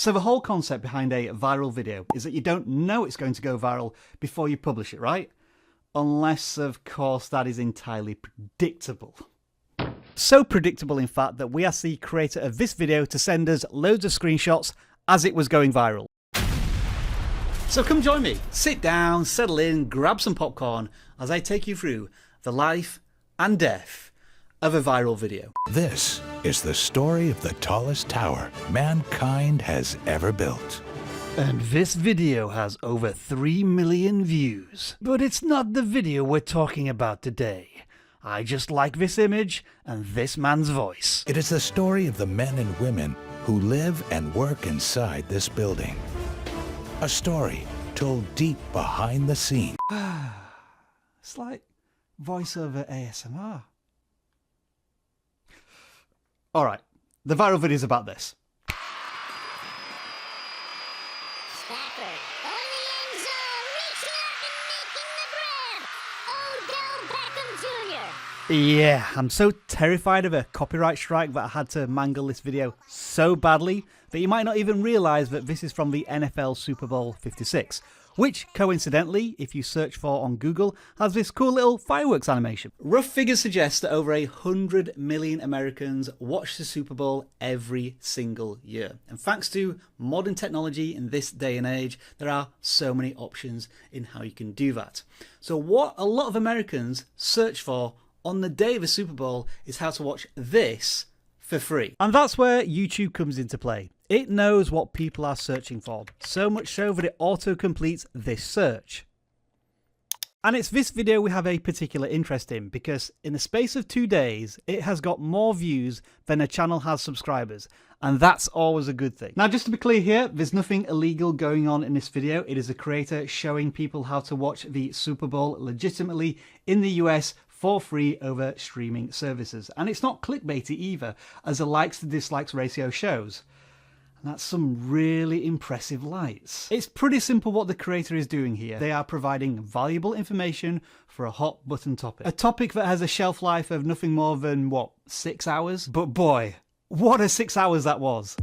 So the whole concept behind a viral video is that you don't know it's going to go viral before you publish it, right? Unless, of course, that is entirely predictable. So predictable, in fact, that we asked the creator of this video to send us loads of screenshots as it was going viral. So come join me, sit down, settle in, grab some popcorn as I take you through the life and death of a viral video. This is the story of the tallest tower mankind has ever built. And this video has over 3 million views. But it's not the video we're talking about today. I just like this image and this man's voice. It is the story of the men and women who live and work inside this building. A story told deep behind the scenes. It's like voiceover ASMR. Alright, the viral video is about this. Yeah, I'm so terrified of a copyright strike that I had to mangle this video so badly that you might not even realise that this is from the NFL Super Bowl 56, which coincidentally, if you search for on Google, has this cool little fireworks animation. Rough figures suggest that over 100 million Americans watch the Super Bowl every single year. And thanks to modern technology in this day and age, there are so many options in how you can do that. So what a lot of Americans search for on the day of the Super Bowl is how to watch this for free. And that's where YouTube comes into play. It knows what people are searching for, so much so that it auto-completes this search. And it's this video we have a particular interest in because in the space of 2 days, it has got more views than a channel has subscribers. And that's always a good thing. Now, just to be clear here, there's nothing illegal going on in this video. It is a creator showing people how to watch the Super Bowl legitimately in the US for free over streaming services. And it's not clickbaity either, as the likes to dislikes ratio shows. And that's some really impressive lights. It's pretty simple what the creator is doing here. They are providing valuable information for a hot button topic. A topic that has a shelf life of nothing more than, what, 6 hours? But boy, what a 6 hours that was.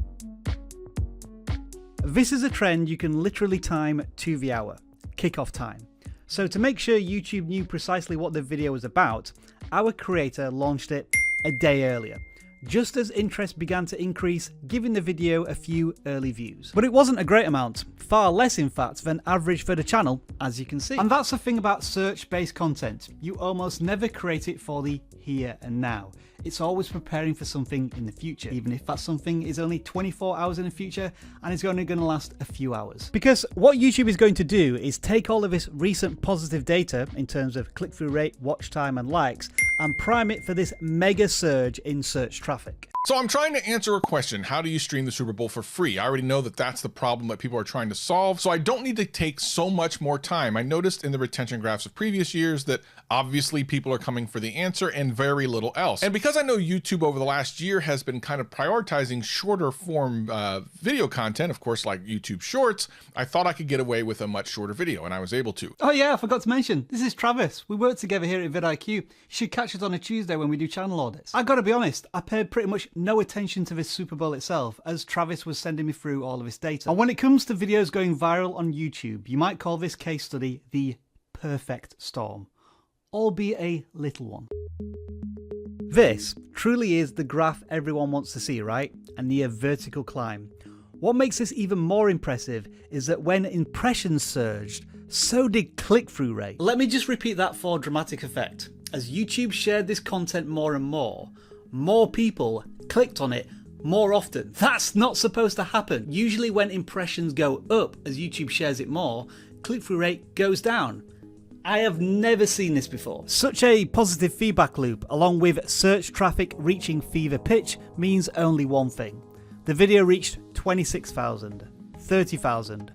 This is a trend you can literally time to the hour, kickoff time. So to make sure YouTube knew precisely what the video was about, our creator launched it a day earlier, just as interest began to increase, giving the video a few early views. But it wasn't a great amount, far less in fact than average for the channel, as you can see. And that's the thing about search-based content. You almost never create it for the here and now. It's always preparing for something in the future, even if that something is only 24 hours in the future and is only going to last a few hours. Because what YouTube is going to do is take all of this recent positive data in terms of click-through rate, watch time and likes, and prime it for this mega surge in search traffic. So I'm trying to answer a question. How do you stream the Super Bowl for free? I already know that that's the problem that people are trying to solve, so I don't need to take so much more time. I noticed in the retention graphs of previous years that obviously people are coming for the answer and very little else. And because I know YouTube over the last year has been kind of prioritizing shorter form video content, of course, like YouTube Shorts, I thought I could get away with a much shorter video, and I was able to. Oh yeah, I forgot to mention, this is Travis. We work together here at vidIQ. You should catch us on a Tuesday when we do channel audits. I gotta be honest, I paid pretty much no attention to this Super Bowl itself as Travis was sending me through all of his data. And when it comes to videos going viral on YouTube, you might call this case study the perfect storm, albeit a little one. This truly is the graph everyone wants to see, right? A near vertical climb. What makes this even more impressive is that when impressions surged, so did click-through rate. Let me just repeat that for dramatic effect. As YouTube shared this content more and more people clicked on it more often. That's not supposed to happen. Usually when impressions go up as YouTube shares it more, click-through rate goes down. I have never seen this before. Such a positive feedback loop, along with search traffic reaching fever pitch, means only one thing. The video reached 26,000, 30,000,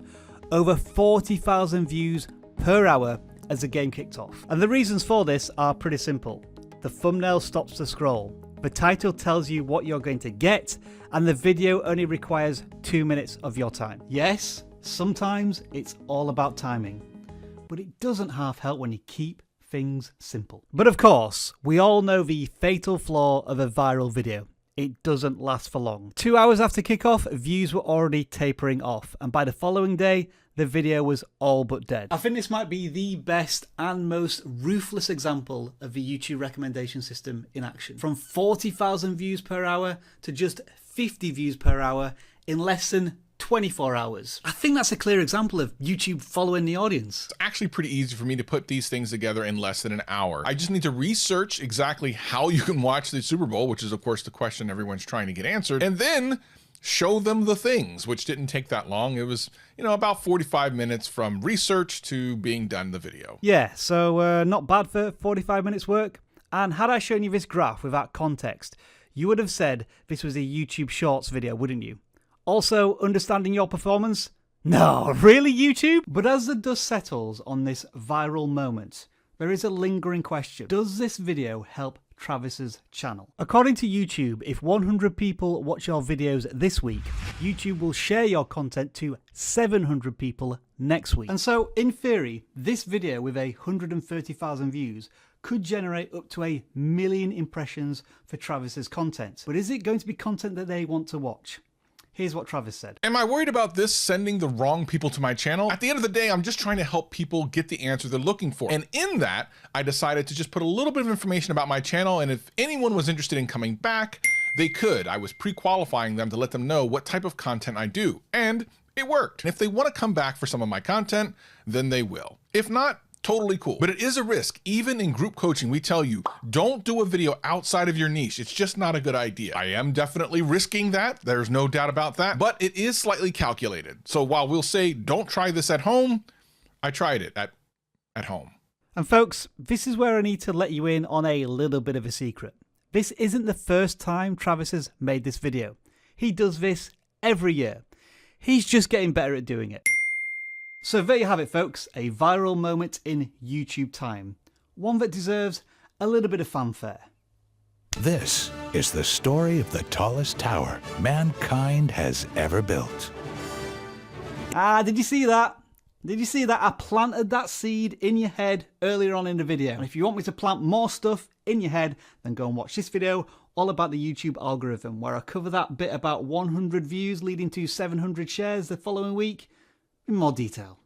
over 40,000 views per hour as the game kicked off. And the reasons for this are pretty simple. The thumbnail stops the scroll, the title tells you what you're going to get, and the video only requires 2 minutes of your time. Yes, sometimes it's all about timing, but it doesn't half help when you keep things simple. But of course, we all know the fatal flaw of a viral video. it doesn't last for long. 2 hours after kickoff, views were already tapering off, and by the following day, the video was all but dead. I think this might be the best and most ruthless example of the YouTube recommendation system in action. From 40,000 views per hour to just 50 views per hour in less than 24 hours. I think that's a clear example of YouTube following the audience. It's actually pretty easy for me to put these things together in less than an hour. I just need to research exactly how you can watch the Super Bowl, which is of course the question everyone's trying to get answered, and then show them the things, which didn't take that long. It was, about 45 minutes from research to being done the video. Yeah, so not bad for 45 minutes work. And had I shown you this graph without context, you would have said this was a YouTube Shorts video, wouldn't you? Also, understanding your performance? No, really, YouTube? But as the dust settles on this viral moment, there is a lingering question. Does this video help Travis's channel? According to YouTube, if 100 people watch your videos this week, YouTube will share your content to 700 people next week. And so, in theory, this video with 130,000 views could generate up to 1 million impressions for Travis's content. But is it going to be content that they want to watch? Here's what Travis said. Am I worried about this sending the wrong people to my channel? At the end of the day, I'm just trying to help people get the answer they're looking for. And in that, I decided to just put a little bit of information about my channel, and if anyone was interested in coming back, they could. I was pre-qualifying them to let them know what type of content I do. And it worked. And if they want to come back for some of my content, then they will. If not, totally cool. But it is a risk. Even in group coaching, we tell you, don't do a video outside of your niche. It's just not a good idea. I am definitely risking that. There's no doubt about that, but it is slightly calculated. So while we'll say, don't try this at home, I tried it at home. And folks, this is where I need to let you in on a little bit of a secret. This isn't the first time Travis has made this video. He does this every year. He's just getting better at doing it. So there you have it, folks, a viral moment in YouTube time. One that deserves a little bit of fanfare. This is the story of the tallest tower mankind has ever built. Did you see that? Did you see that? I planted that seed in your head earlier on in the video. And if you want me to plant more stuff in your head, then go and watch this video all about the YouTube algorithm, where I cover that bit about 100 views leading to 700 shares the following week in more detail.